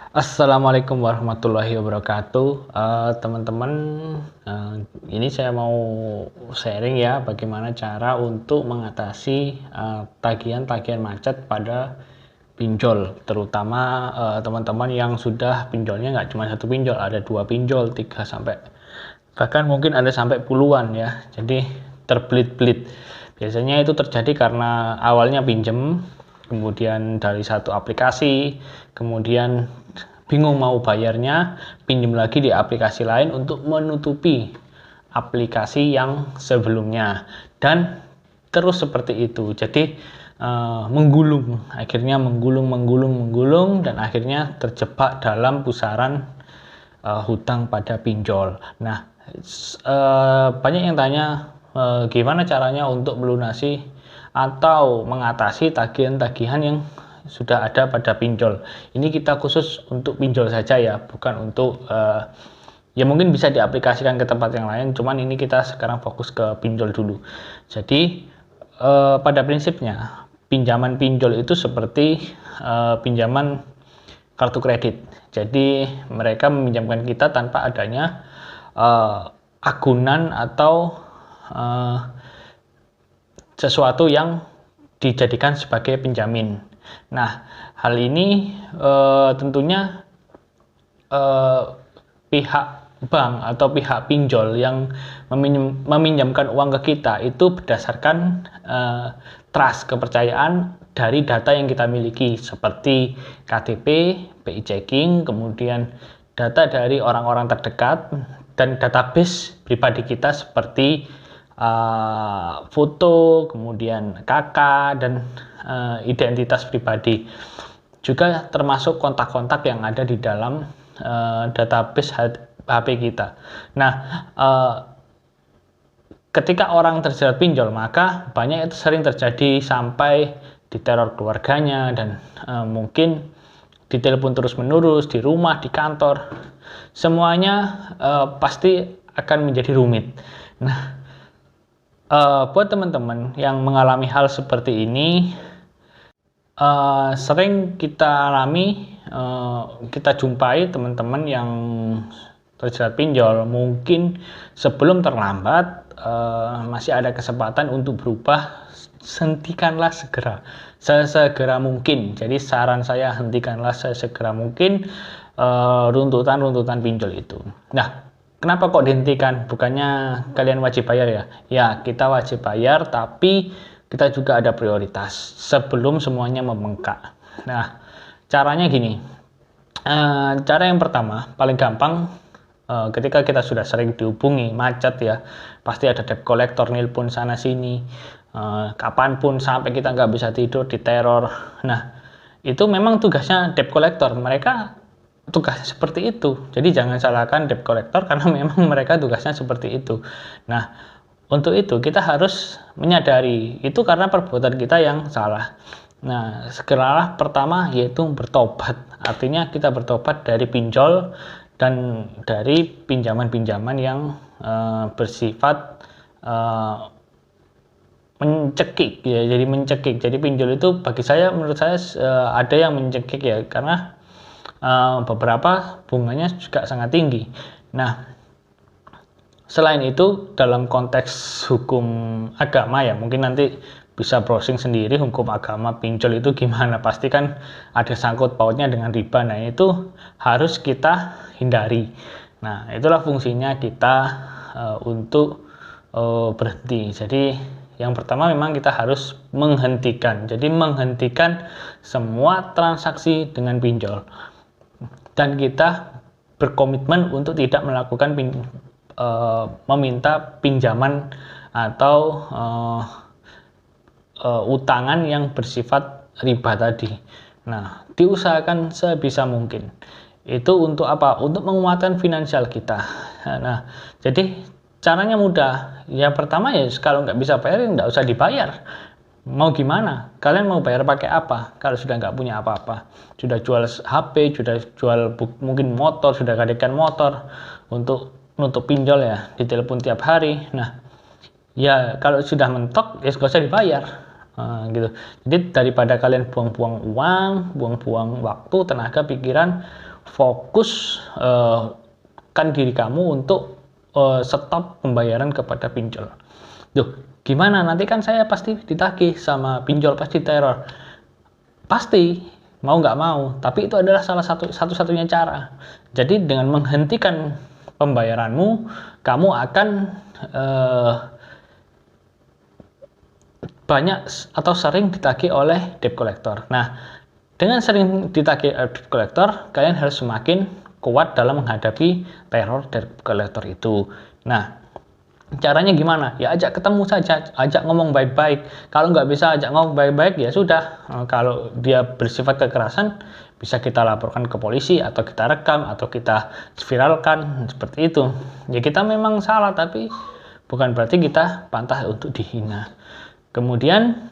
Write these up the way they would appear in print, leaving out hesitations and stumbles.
Assalamualaikum warahmatullahi wabarakatuh. Teman-teman, ini saya mau sharing ya bagaimana cara untuk mengatasi tagihan-tagihan macet pada pinjol, terutama teman-teman yang sudah pinjolnya nggak cuma satu pinjol, ada dua pinjol, tiga sampai bahkan mungkin ada sampai puluhan ya. Jadi terbelit-belit. Biasanya itu terjadi karena awalnya pinjem, kemudian dari satu aplikasi, kemudian bingung mau bayarnya, pinjam lagi di aplikasi lain untuk menutupi aplikasi yang sebelumnya, dan terus seperti itu. Jadi menggulung, akhirnya menggulung dan akhirnya terjebak dalam pusaran hutang pada pinjol. Nah, banyak yang tanya gimana caranya untuk melunasi atau mengatasi tagihan-tagihan yang sudah ada pada pinjol. Ini kita khusus untuk pinjol saja ya, bukan untuk ya mungkin bisa diaplikasikan ke tempat yang lain, cuman ini kita sekarang fokus ke pinjol dulu. Jadi pada prinsipnya pinjaman pinjol itu seperti pinjaman kartu kredit. Jadi mereka meminjamkan kita tanpa adanya agunan atau sesuatu yang dijadikan sebagai penjamin. Nah, hal ini tentunya pihak bank atau pihak pinjol yang meminjamkan uang ke kita itu berdasarkan trust, kepercayaan dari data yang kita miliki seperti KTP, BI checking, kemudian data dari orang-orang terdekat dan database pribadi kita seperti foto, kemudian KK dan identitas pribadi. Juga termasuk kontak-kontak yang ada di dalam database HP kita. Nah, ketika orang terjerat pinjol, maka banyak itu sering terjadi sampai diteror keluarganya dan mungkin ditelepon terus-menerus di rumah, di kantor. Semuanya pasti akan menjadi rumit. Nah, buat teman-teman yang mengalami hal seperti ini, sering kita alami, kita jumpai teman-teman yang terjerat pinjol. Mungkin sebelum terlambat, masih ada kesempatan untuk berubah. Hentikanlah sesegera mungkin. Jadi saran saya, hentikanlah sesegera mungkin runtutan pinjol itu. Nah, kenapa kok dihentikan? Bukannya kalian wajib bayar ya? Ya, kita wajib bayar, tapi kita juga ada prioritas sebelum semuanya membengkak. Nah, caranya gini. Cara yang pertama, paling gampang, ketika kita sudah sering dihubungi macet ya, pasti ada debt collector nelpon sana sini, kapanpun sampai kita nggak bisa tidur, diteror. Nah, itu memang tugasnya debt collector. Mereka tugasnya seperti itu. Jadi jangan salahkan debt collector karena memang mereka tugasnya seperti itu. Nah, untuk itu kita harus menyadari itu karena perbuatan kita yang salah. Nah, segeralah pertama yaitu bertobat. Artinya kita bertobat dari pinjol dan dari pinjaman-pinjaman yang bersifat mencekik ya. Jadi mencekik. Jadi pinjol itu bagi saya, menurut saya ada yang mencekik ya, karena beberapa bunganya juga sangat tinggi. Nah, selain itu dalam konteks hukum agama ya, mungkin nanti bisa browsing sendiri hukum agama pinjol itu gimana. Pasti kan ada sangkut pautnya dengan riba. Nah, itu harus kita hindari. Nah, itulah fungsinya kita untuk berhenti. Jadi yang pertama memang kita harus menghentikan. Jadi menghentikan semua transaksi dengan pinjol. Dan kita berkomitmen untuk tidak melakukan meminta pinjaman atau utangan yang bersifat riba tadi. Nah, diusahakan sebisa mungkin. Itu untuk apa? Untuk menguatkan finansial kita. Nah, jadi caranya mudah. Yang pertama ya, kalau nggak bisa bayar, nggak usah dibayar. Mau gimana? Kalian mau bayar pakai apa? Kalau sudah nggak punya apa-apa, sudah jual HP, sudah jual mungkin motor, sudah gadekan motor untuk nutup pinjol ya, ditelepon tiap hari. Nah, ya kalau sudah mentok ya nggak usah dibayar. Gitu. Jadi daripada kalian buang-buang uang, buang-buang waktu, tenaga, pikiran, fokus kan diri kamu untuk stop pembayaran kepada pinjol. Duh, gimana? Nanti kan saya pasti ditagih sama pinjol, pasti teror. Pasti, mau nggak mau. Tapi itu adalah satu-satunya cara. Jadi dengan menghentikan pembayaranmu, kamu akan banyak atau sering ditagih oleh debt collector. Nah, dengan sering ditagih debt collector, kalian harus semakin kuat dalam menghadapi teror debt collector itu. Nah, caranya gimana? Ya ajak ketemu saja, ajak ngomong baik-baik. Kalau nggak bisa ajak ngomong baik-baik, ya sudah. Kalau dia bersifat kekerasan, bisa kita laporkan ke polisi, atau kita rekam, atau kita viralkan, seperti itu. Ya kita memang salah, tapi bukan berarti kita pantas untuk dihina. Kemudian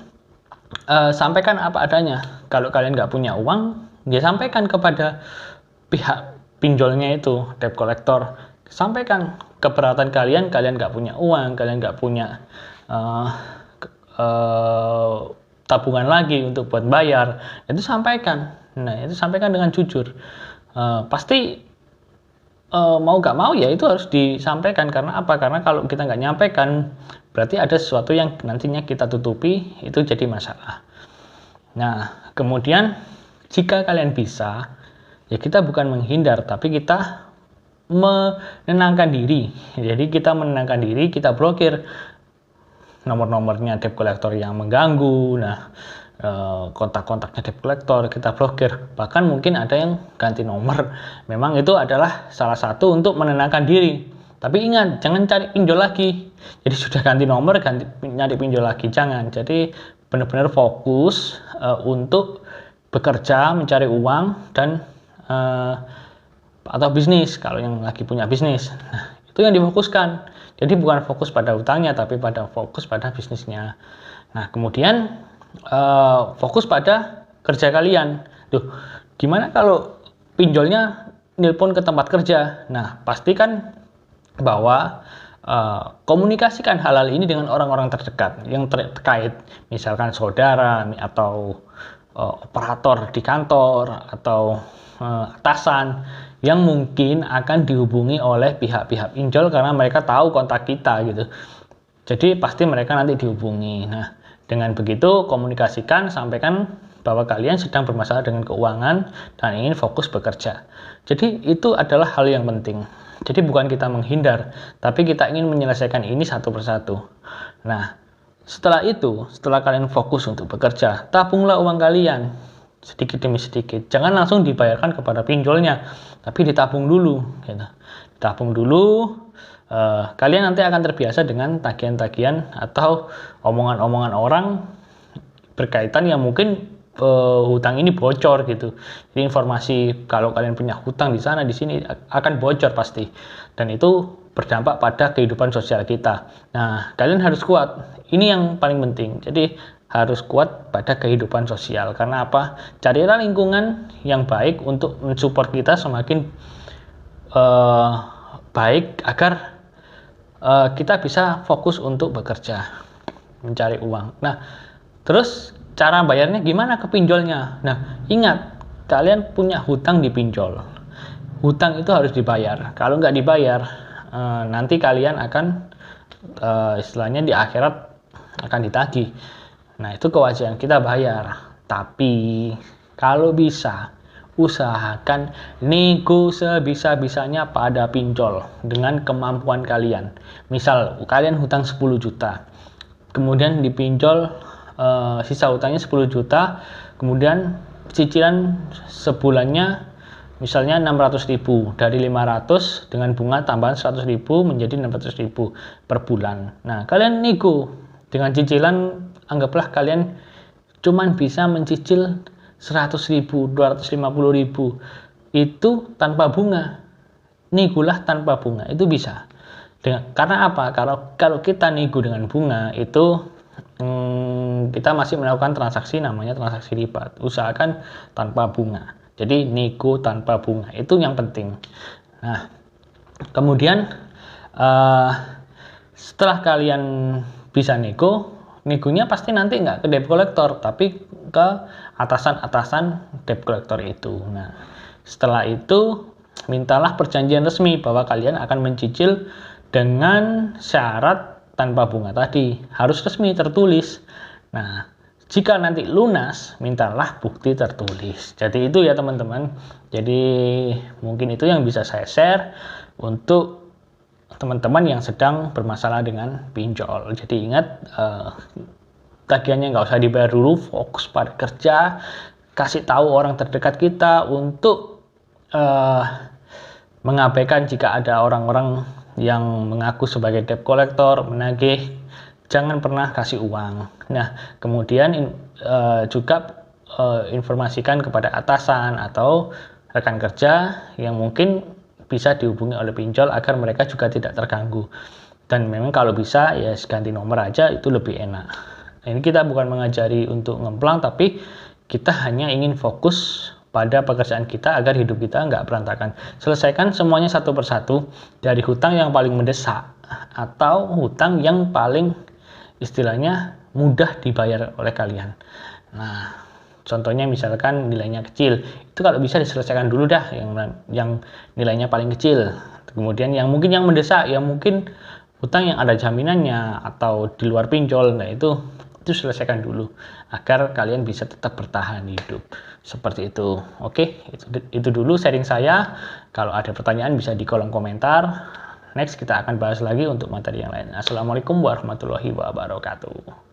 sampaikan apa adanya. Kalau kalian nggak punya uang, ya sampaikan kepada pihak pinjolnya itu, debt collector. Sampaikan keberatan kalian nggak punya uang, kalian nggak punya tabungan lagi untuk buat bayar. Itu sampaikan. Nah, itu sampaikan dengan jujur. Pasti mau nggak mau ya itu harus disampaikan. Karena apa? Karena kalau kita nggak nyampaikan, berarti ada sesuatu yang nantinya kita tutupi, itu jadi masalah. Nah, kemudian jika kalian bisa, ya kita bukan menghindar, tapi kita menenangkan diri. Jadi kita menenangkan diri, kita blokir nomor-nomornya debt collector yang mengganggu. Nah, kontak-kontaknya debt collector kita blokir. Bahkan mungkin ada yang ganti nomor. Memang itu adalah salah satu untuk menenangkan diri. Tapi ingat, jangan cari pinjol lagi. Jadi sudah ganti nomor, nyari pinjol lagi, jangan. Jadi benar-benar fokus untuk bekerja, mencari uang, dan atau bisnis, kalau yang lagi punya bisnis. Nah, itu yang difokuskan. Jadi bukan fokus pada utangnya, tapi pada fokus pada bisnisnya. Nah, kemudian fokus pada kerja kalian. Tuh, gimana kalau pinjolnya nelpon ke tempat kerja? Nah, pastikan bahwa komunikasikan hal-hal ini dengan orang-orang terdekat yang terkait, misalkan saudara atau operator di kantor atau atasan yang mungkin akan dihubungi oleh pihak-pihak pinjol karena mereka tahu kontak kita gitu. Jadi pasti mereka nanti dihubungi. Nah, dengan begitu komunikasikan, sampaikan bahwa kalian sedang bermasalah dengan keuangan dan ingin fokus bekerja. Jadi itu adalah hal yang penting. Jadi bukan kita menghindar, tapi kita ingin menyelesaikan ini satu persatu. Nah, setelah itu, setelah kalian fokus untuk bekerja, tabunglah uang kalian sedikit demi sedikit. Jangan langsung dibayarkan kepada pinjolnya, tapi ditabung dulu. Gitu. Ditabung dulu. Kalian nanti akan terbiasa dengan tagihan-tagihan atau omongan-omongan orang berkaitan yang mungkin hutang ini bocor gitu. Jadi informasi kalau kalian punya hutang di sana di sini akan bocor pasti. Dan itu berdampak pada kehidupan sosial kita. Nah, kalian harus kuat. Ini yang paling penting. Jadi harus kuat pada kehidupan sosial. Karena apa? Carilah lingkungan yang baik untuk mensupport kita semakin baik agar kita bisa fokus untuk bekerja, mencari uang. Nah, terus cara bayarnya gimana ke pinjolnya? Nah, ingat, kalian punya hutang di pinjol. Hutang itu harus dibayar. Kalau nggak dibayar, nanti kalian akan istilahnya di akhirat akan ditagih. Nah, itu kewajiban kita bayar. Tapi kalau bisa, usahakan nego sebisa-bisanya pada pinjol dengan kemampuan kalian. Misal kalian hutang 10 juta, kemudian dipinjol sisa hutangnya 10 juta, kemudian cicilan sebulannya misalnya 600.000, dari 500 dengan bunga tambahan 100.000 menjadi 600.000 per bulan. Nah, kalian nego dengan cicilan, anggaplah kalian cuman bisa mencicil 100.000, 250.000, itu tanpa bunga. Negolah tanpa bunga, itu bisa. Karena apa? Kalau kita nego dengan bunga, itu kita masih melakukan transaksi namanya transaksi riba. Usahakan tanpa bunga. Jadi nego tanpa bunga, itu yang penting. Nah, kemudian setelah kalian bisa negonya pasti nanti nggak ke debt collector, tapi ke atasan-atasan debt collector itu. Nah, Setelah itu mintalah perjanjian resmi bahwa kalian akan mencicil dengan syarat tanpa bunga tadi, harus resmi tertulis. Nah, jika nanti lunas, mintalah bukti tertulis. Jadi itu ya teman-teman. Jadi mungkin itu yang bisa saya share untuk teman-teman yang sedang bermasalah dengan pinjol. Jadi ingat, tagihannya nggak usah dibayar dulu, fokus pada kerja, kasih tahu orang terdekat kita untuk mengabaikan jika ada orang-orang yang mengaku sebagai debt collector, menagih. Jangan pernah kasih uang. Nah, kemudian juga informasikan kepada atasan atau rekan kerja yang mungkin bisa dihubungi oleh pinjol agar mereka juga tidak terganggu. Dan memang kalau bisa ya ganti nomor aja, itu lebih enak. Nah, ini kita bukan mengajari untuk ngemplang, tapi kita hanya ingin fokus pada pekerjaan kita agar hidup kita nggak berantakan. Selesaikan semuanya satu persatu, dari hutang yang paling mendesak atau hutang yang paling istilahnya mudah dibayar oleh kalian. Nah, contohnya misalkan nilainya kecil, itu kalau bisa diselesaikan dulu dah yang nilainya paling kecil. Kemudian yang mungkin yang mendesak, yang mungkin hutang yang ada jaminannya atau di luar pinjol, nah itu selesaikan dulu agar kalian bisa tetap bertahan hidup. Seperti itu. Oke, itu dulu sharing saya. Kalau ada pertanyaan bisa di kolom komentar. Next kita akan bahas lagi untuk materi yang lain. Assalamualaikum warahmatullahi wabarakatuh.